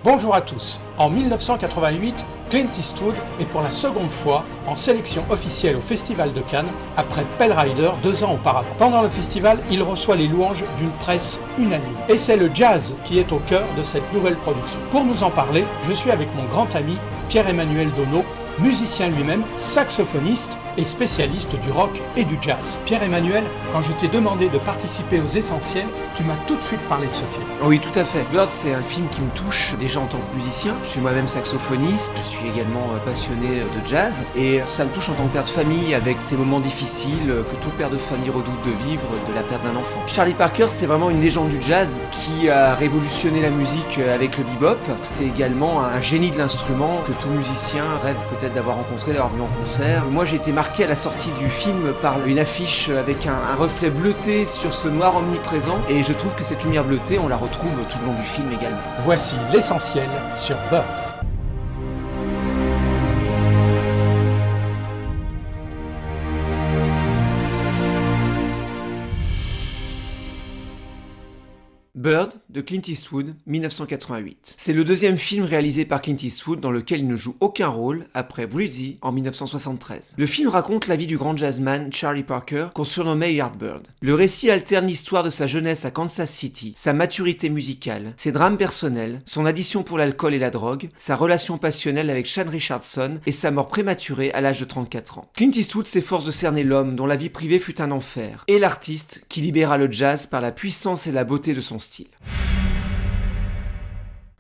Bonjour à tous. En 1988, Clint Eastwood est pour la seconde fois en sélection officielle au Festival de Cannes après Pale Rider 2 ans auparavant. Pendant le festival, il reçoit les louanges d'une presse unanime. Et c'est le jazz qui est au cœur de cette nouvelle production. Pour nous en parler, je suis avec mon grand ami Pierre-Emmanuel Donneau, musicien lui-même, saxophoniste et spécialiste du rock et du jazz. Pierre-Emmanuel, quand je t'ai demandé de participer aux Essentiels, tu m'as tout de suite parlé de ce film. Oui, tout à fait. Bird, c'est un film qui me touche déjà en tant que musicien. Je suis moi-même saxophoniste, je suis également passionné de jazz, et ça me touche en tant que père de famille avec ces moments difficiles que tout père de famille redoute de vivre, de la perte d'un enfant. Charlie Parker, c'est vraiment une légende du jazz qui a révolutionné la musique avec le bebop. C'est également un génie de l'instrument que tout musicien rêve peut-être d'avoir rencontré, d'avoir vu en concert. Moi, j'ai été marqué à la sortie du film par une affiche avec un reflet bleuté sur ce noir omniprésent, et je trouve que cette lumière bleutée, on la retrouve tout le long du film également. Voici l'essentiel sur Bird. Bird de Clint Eastwood, 1988. C'est le deuxième film réalisé par Clint Eastwood dans lequel il ne joue aucun rôle après Breezy en 1973. Le film raconte la vie du grand jazzman Charlie Parker qu'on surnommait Yardbird. Le récit alterne l'histoire de sa jeunesse à Kansas City, sa maturité musicale, ses drames personnels, son addiction pour l'alcool et la drogue, sa relation passionnelle avec Shan Richardson et sa mort prématurée à l'âge de 34 ans. Clint Eastwood s'efforce de cerner l'homme dont la vie privée fut un enfer et l'artiste qui libéra le jazz par la puissance et la beauté de son style.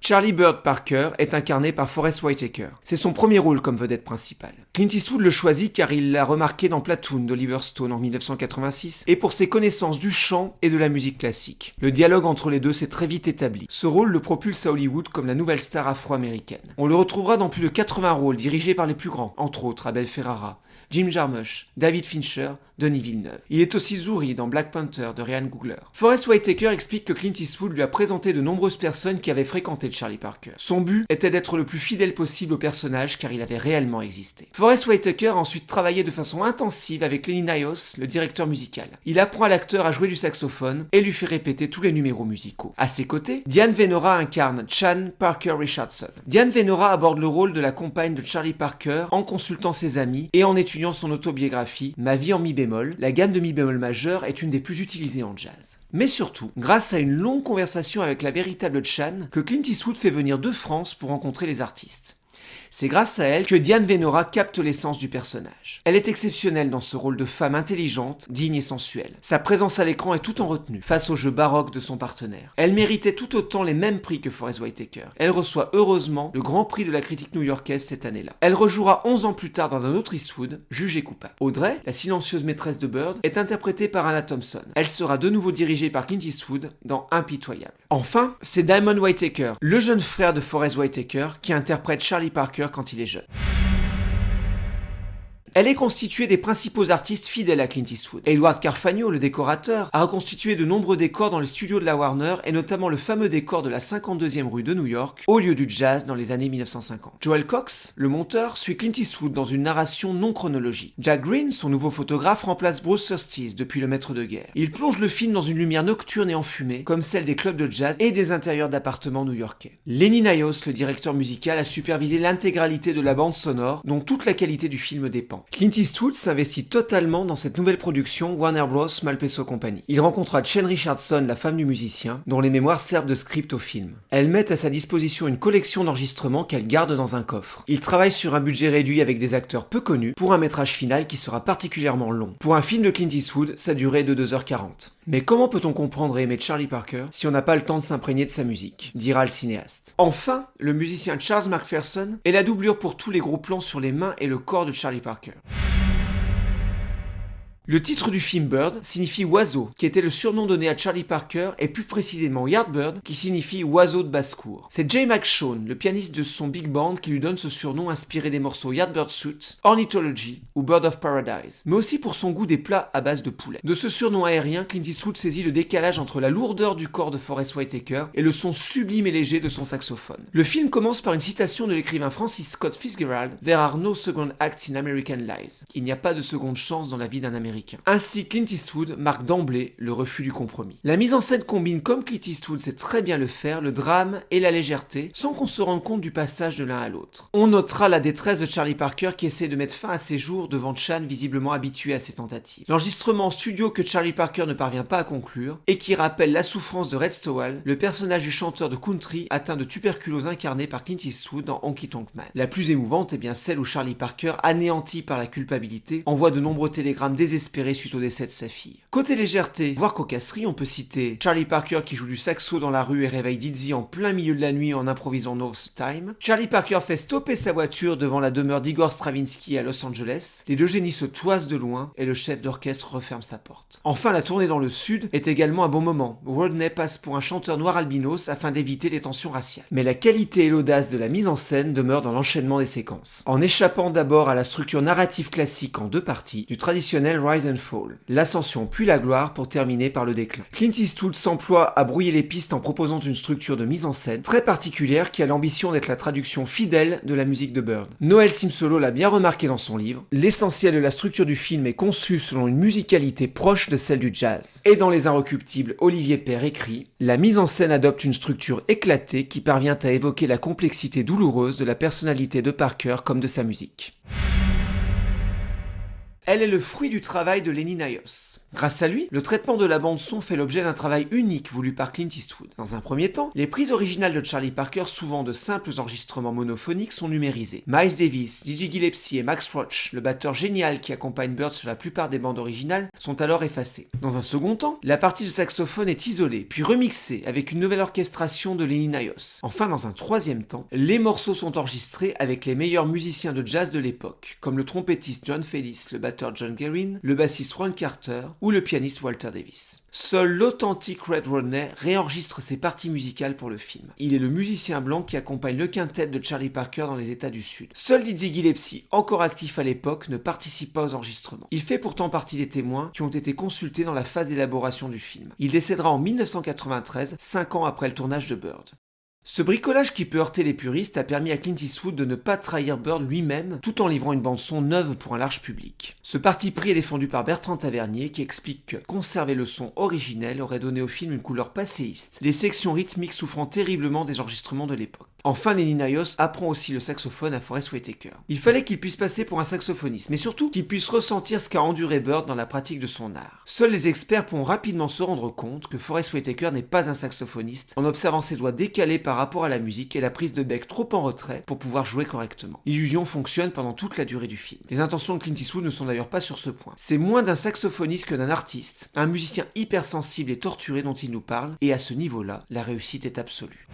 Charlie Bird Parker est incarné par Forest Whitaker. C'est son premier rôle comme vedette principale. Clint Eastwood le choisit car il l'a remarqué dans Platoon d'Oliver Stone en 1986 et pour ses connaissances du chant et de la musique classique. Le dialogue entre les deux s'est très vite établi. Ce rôle le propulse à Hollywood comme la nouvelle star afro-américaine. On le retrouvera dans plus de 80 rôles dirigés par les plus grands, entre autres Abel Ferrara, Jim Jarmusch, David Fincher, Denis Villeneuve. Il est aussi Zuri dans Black Panther de Ryan Coogler. Forest Whitaker explique que Clint Eastwood lui a présenté de nombreuses personnes qui avaient fréquenté Charlie Parker. Son but était d'être le plus fidèle possible au personnage car il avait réellement existé. Forest Whitaker a ensuite travaillé de façon intensive avec Lenny Nyos, le directeur musical. Il apprend à l'acteur à jouer du saxophone et lui fait répéter tous les numéros musicaux. À ses côtés, Diane Venora incarne Shan Parker Richardson. Diane Venora aborde le rôle de la compagne de Charlie Parker en consultant ses amis et en étudiant son autobiographie Ma vie en mi bémol. La gamme de mi bémol majeur est une des plus utilisées en jazz. Mais surtout, grâce à une longue conversation avec la véritable Shan, que Clint Eastwood fait venir de France pour rencontrer les artistes. C'est grâce à elle que Diane Venora capte l'essence du personnage. Elle est exceptionnelle dans ce rôle de femme intelligente, digne et sensuelle. Sa présence à l'écran est tout en retenue, face au jeu baroque de son partenaire. Elle méritait tout autant les mêmes prix que Forest Whitaker. Elle reçoit heureusement le grand prix de la critique new-yorkaise cette année-là. Elle rejouera 11 ans plus tard dans un autre Eastwood, Jugée coupable. Audrey, la silencieuse maîtresse de Bird, est interprétée par Anna Thompson. Elle sera de nouveau dirigée par Clint Eastwood dans Impitoyable. Enfin, c'est Diamond Whitaker, le jeune frère de Forest Whitaker, qui interprète Charlie Parker quand il est jeune. Elle est constituée des principaux artistes fidèles à Clint Eastwood. Edward Carfagno, le décorateur, a reconstitué de nombreux décors dans les studios de la Warner et notamment le fameux décor de la 52e rue de New York, au lieu du jazz dans les années 1950. Joel Cox, le monteur, suit Clint Eastwood dans une narration non chronologique. Jack Green, son nouveau photographe, remplace Bruce Surtees depuis Le Maître de guerre. Il plonge le film dans une lumière nocturne et enfumée, comme celle des clubs de jazz et des intérieurs d'appartements new-yorkais. Lenny Nyos, le directeur musical, a supervisé l'intégralité de la bande sonore, dont toute la qualité du film dépend. Clint Eastwood s'investit totalement dans cette nouvelle production Warner Bros. Malpeso Company. Il rencontra Shan Richardson, la femme du musicien, dont les mémoires servent de script au film. Elle met à sa disposition une collection d'enregistrements qu'elle garde dans un coffre. Il travaille sur un budget réduit avec des acteurs peu connus pour un métrage final qui sera particulièrement long. Pour un film de Clint Eastwood, sa durée est de 2h40. Mais comment peut-on comprendre et aimer Charlie Parker si on n'a pas le temps de s'imprégner de sa musique, dira le cinéaste. Enfin, le musicien Charles McPherson est la doublure pour tous les gros plans sur les mains et le corps de Charlie Parker. Le titre du film Bird signifie oiseau, qui était le surnom donné à Charlie Parker, et plus précisément Yardbird, qui signifie oiseau de basse-cour. C'est Jay McShone, le pianiste de son big band, qui lui donne ce surnom inspiré des morceaux Yardbird Suite, Ornithology ou Bird of Paradise, mais aussi pour son goût des plats à base de poulet. De ce surnom aérien, Clint Eastwood saisit le décalage entre la lourdeur du corps de Forest Whitaker et le son sublime et léger de son saxophone. Le film commence par une citation de l'écrivain Francis Scott Fitzgerald: There are no second acts in American lives. Il n'y a pas de seconde chance dans la vie d'un Américain. américain. Ainsi, Clint Eastwood marque d'emblée le refus du compromis. La mise en scène combine, comme Clint Eastwood sait très bien le faire, le drame et la légèreté, sans qu'on se rende compte du passage de l'un à l'autre. On notera la détresse de Charlie Parker qui essaie de mettre fin à ses jours devant Chan, visiblement habitué à ses tentatives. L'enregistrement en studio que Charlie Parker ne parvient pas à conclure, et qui rappelle la souffrance de Red Stowell, le personnage du chanteur de country atteint de tuberculose incarné par Clint Eastwood dans Honky Tonk Man. La plus émouvante est bien celle où Charlie Parker, anéanti par la culpabilité, envoie de nombreux télégrammes désespérés suite au décès de sa fille. Côté légèreté, voire cocasserie, on peut citer Charlie Parker qui joue du saxo dans la rue et réveille Dizzy en plein milieu de la nuit en improvisant North Time. Charlie Parker fait stopper sa voiture devant la demeure d'Igor Stravinsky à Los Angeles. Les deux génies se toisent de loin et le chef d'orchestre referme sa porte. Enfin, la tournée dans le sud est également un bon moment. Rodney passe pour un chanteur noir albinos afin d'éviter les tensions raciales. Mais la qualité et l'audace de la mise en scène demeurent dans l'enchaînement des séquences. En échappant d'abord à la structure narrative classique en deux parties, du traditionnel Rise and Fall, l'ascension puis la gloire pour terminer par le déclin. Clint Eastwood s'emploie à brouiller les pistes en proposant une structure de mise en scène très particulière qui a l'ambition d'être la traduction fidèle de la musique de Bird. Noël Simsolo l'a bien remarqué dans son livre, l'essentiel de la structure du film est conçu selon une musicalité proche de celle du jazz. Et dans Les Inrecuptibles, Olivier Père écrit « La mise en scène adopte une structure éclatée qui parvient à évoquer la complexité douloureuse de la personnalité de Parker comme de sa musique. » Elle est le fruit du travail de Lenny Nyos. Grâce à lui, le traitement de la bande-son fait l'objet d'un travail unique voulu par Clint Eastwood. Dans un premier temps, les prises originales de Charlie Parker, souvent de simples enregistrements monophoniques, sont numérisées. Miles Davis, Dizzy Gillespie et Max Roach, le batteur génial qui accompagne Bird sur la plupart des bandes originales, sont alors effacés. Dans un second temps, la partie de saxophone est isolée, puis remixée avec une nouvelle orchestration de Lenny Nyos. Enfin, dans un troisième temps, les morceaux sont enregistrés avec les meilleurs musiciens de jazz de l'époque, comme le trompettiste John Faddis, le batteur John Guerin, le bassiste Ron Carter ou le pianiste Walter Davis. Seul l'authentique Red Rodney réenregistre ses parties musicales pour le film. Il est le musicien blanc qui accompagne le quintet de Charlie Parker dans les États du Sud. Seul Dizzy Gillespie, encore actif à l'époque, ne participe pas aux enregistrements. Il fait pourtant partie des témoins qui ont été consultés dans la phase d'élaboration du film. Il décédera en 1993, 5 ans après le tournage de Bird. Ce bricolage qui peut heurter les puristes a permis à Clint Eastwood de ne pas trahir Bird lui-même tout en livrant une bande-son neuve pour un large public. Ce parti pris est défendu par Bertrand Tavernier qui explique que conserver le son originel aurait donné au film une couleur passéiste, les sections rythmiques souffrant terriblement des enregistrements de l'époque. Enfin, Lenny Nyos apprend aussi le saxophone à Forest Whitaker. Il fallait qu'il puisse passer pour un saxophoniste, mais surtout qu'il puisse ressentir ce qu'a enduré Bird dans la pratique de son art. Seuls les experts pourront rapidement se rendre compte que Forest Whitaker n'est pas un saxophoniste en observant ses doigts décalés par rapport à la musique et la prise de bec trop en retrait pour pouvoir jouer correctement. L'illusion fonctionne pendant toute la durée du film. Les intentions de Clint Eastwood ne sont d'ailleurs pas sur ce point. C'est moins d'un saxophoniste que d'un artiste, un musicien hypersensible et torturé dont il nous parle, et à ce niveau-là, la réussite est absolue.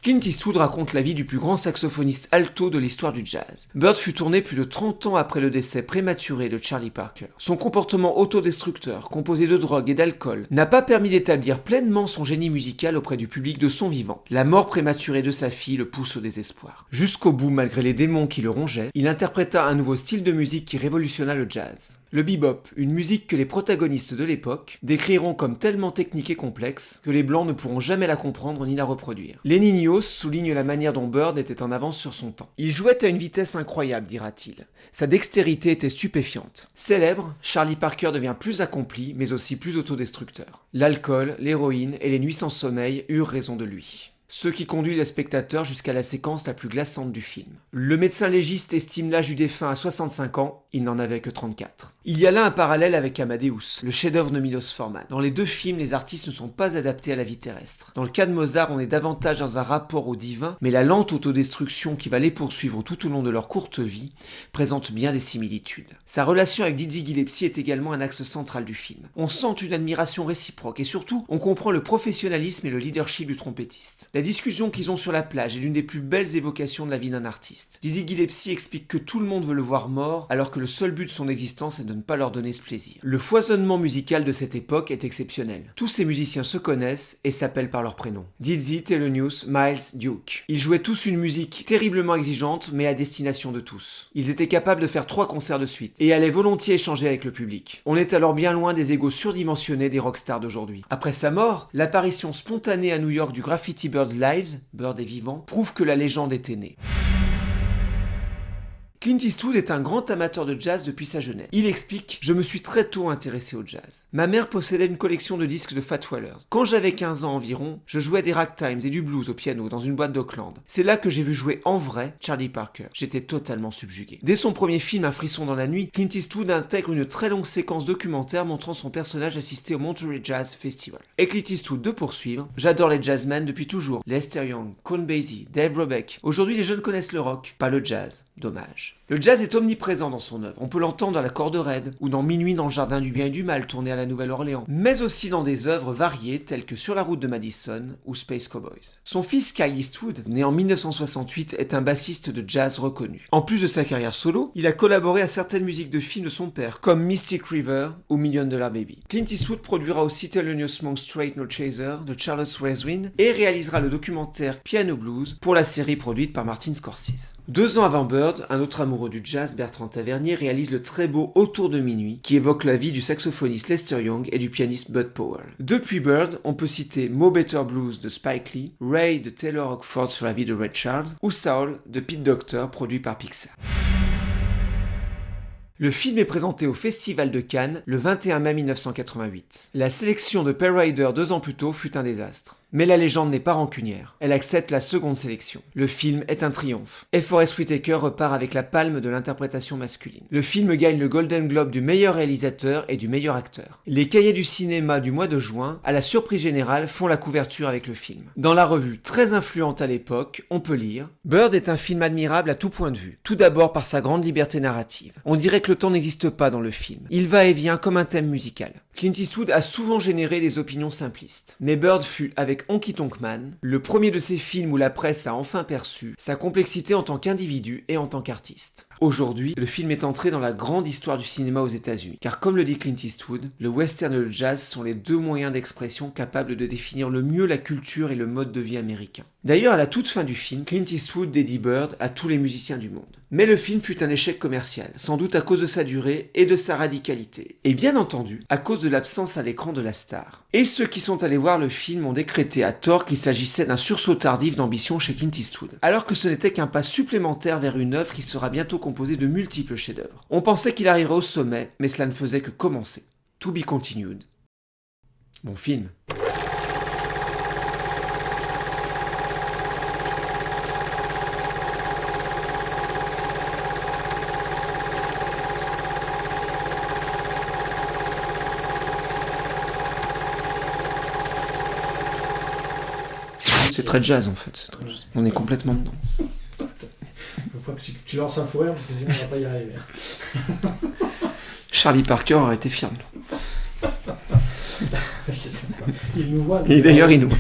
Clint Eastwood raconte la vie du plus grand saxophoniste alto de l'histoire du jazz. Bird fut tourné plus de 30 ans après le décès prématuré de Charlie Parker. Son comportement autodestructeur, composé de drogue et d'alcool, n'a pas permis d'établir pleinement son génie musical auprès du public de son vivant. La mort prématurée de sa fille le pousse au désespoir. Jusqu'au bout, malgré les démons qui le rongeaient, il interpréta un nouveau style de musique qui révolutionna le jazz. Le bebop, une musique que les protagonistes de l'époque décriront comme tellement technique et complexe que les blancs ne pourront jamais la comprendre ni la reproduire. Lenny Nyos souligne la manière dont Bird était en avance sur son temps. Il jouait à une vitesse incroyable, dira-t-il. Sa dextérité était stupéfiante. Célèbre, Charlie Parker devient plus accompli, mais aussi plus autodestructeur. L'alcool, l'héroïne et les nuits sans sommeil eurent raison de lui. Ce qui conduit les spectateurs jusqu'à la séquence la plus glaçante du film. Le médecin légiste estime l'âge du défunt à 65 ans, il n'en avait que 34. Il y a là un parallèle avec Amadeus, le chef-d'œuvre de Milos Forman. Dans les deux films, les artistes ne sont pas adaptés à la vie terrestre. Dans le cas de Mozart, on est davantage dans un rapport au divin, mais la lente autodestruction qui va les poursuivre tout au long de leur courte vie présente bien des similitudes. Sa relation avec Dizzy Gillespie est également un axe central du film. On sent une admiration réciproque et surtout, on comprend le professionnalisme et le leadership du trompettiste. La discussion qu'ils ont sur la plage est l'une des plus belles évocations de la vie d'un artiste. Dizzy Gillespie explique que tout le monde veut le voir mort, alors que le seul but de son existence est de ne pas leur donner ce plaisir. Le foisonnement musical de cette époque est exceptionnel. Tous ces musiciens se connaissent et s'appellent par leur prénom. Dizzy, Thelonious, Miles, Duke. Ils jouaient tous une musique terriblement exigeante, mais à destination de tous. Ils étaient capables de faire 3 concerts de suite, et allaient volontiers échanger avec le public. On est alors bien loin des égos surdimensionnés des rockstars d'aujourd'hui. Après sa mort, l'apparition spontanée à New York du Graffiti Bird Lives, Bird est vivant, prouve que la légende était née. Clint Eastwood est un grand amateur de jazz depuis sa jeunesse. Il explique « Je me suis très tôt intéressé au jazz. Ma mère possédait une collection de disques de Fat Wallers. Quand j'avais 15 ans environ, je jouais des ragtimes et du blues au piano dans une boîte d'Auckland. C'est là que j'ai vu jouer en vrai Charlie Parker. J'étais totalement subjugué. » Dès son premier film Un frisson dans la nuit, Clint Eastwood intègre une très longue séquence documentaire montrant son personnage assister au Monterey Jazz Festival. Et Clint Eastwood de poursuivre « J'adore les jazzmen depuis toujours. Lester Young, Count Basie, Dave Brubeck. Aujourd'hui les jeunes connaissent le rock, pas le jazz. Dommage. » Le jazz est omniprésent dans son œuvre. On peut l'entendre dans La Corde raide ou dans Minuit dans le jardin du bien et du mal tourné à la Nouvelle-Orléans, mais aussi dans des œuvres variées telles que Sur la route de Madison ou Space Cowboys. Son fils Kyle Eastwood, né en 1968, est un bassiste de jazz reconnu. En plus de sa carrière solo, il a collaboré à certaines musiques de films de son père, comme Mystic River ou $1 Million Baby. Clint Eastwood produira aussi Thelonious Monk Straight No Chaser de Charles Reiswin et réalisera le documentaire Piano Blues pour la série produite par Martin Scorsese. 2 ans avant Bird, un autre amoureux du jazz, Bertrand Tavernier, réalise le très beau Autour de minuit, qui évoque la vie du saxophoniste Lester Young et du pianiste Bud Powell. Depuis Bird, on peut citer Mo Better Blues de Spike Lee, Ray de Taylor Hackford sur la vie de Ray Charles, ou Soul de Pete Docter, produit par Pixar. Le film est présenté au Festival de Cannes le 21 mai 1988. La sélection de Pale Rider 2 ans plus tôt fut un désastre. Mais la légende n'est pas rancunière. Elle accepte la seconde sélection. Le film est un triomphe. Et Forest Whitaker repart avec la palme de l'interprétation masculine. Le film gagne le Golden Globe du meilleur réalisateur et du meilleur acteur. Les cahiers du cinéma du mois de juin, à la surprise générale, font la couverture avec le film. Dans la revue très influente à l'époque, on peut lire « Bird est un film admirable à tout point de vue. Tout d'abord par sa grande liberté narrative. On dirait que le temps n'existe pas dans le film. Il va et vient comme un thème musical. Clint Eastwood a souvent généré des opinions simplistes. Mais Bird fut, avec Honky Tonk Man, le premier de ces films où la presse a enfin perçu sa complexité en tant qu'individu et en tant qu'artiste. Aujourd'hui, le film est entré dans la grande histoire du cinéma aux États-Unis, car comme le dit Clint Eastwood, le western et le jazz sont les 2 moyens d'expression capables de définir le mieux la culture et le mode de vie américain. D'ailleurs, à la toute fin du film, Clint Eastwood dédie Bird à tous les musiciens du monde. Mais le film fut un échec commercial, sans doute à cause de sa durée et de sa radicalité, et bien entendu, à cause de l'absence à l'écran de la star. Et ceux qui sont allés voir le film ont décrété à tort qu'il s'agissait d'un sursaut tardif d'ambition chez Clint Eastwood, alors que ce n'était qu'un pas supplémentaire vers une œuvre qui sera bientôt composée de multiples chefs-d'œuvre. On pensait qu'il arriverait au sommet, mais cela ne faisait que commencer. To be continued. Bon film. C'est très jazz en fait. On est complètement dedans. Faut pas que tu lances un fou rire parce que sinon on va pas y arriver. Charlie Parker aurait été fier de nous. Il nous voit. Et d'ailleurs il nous voit.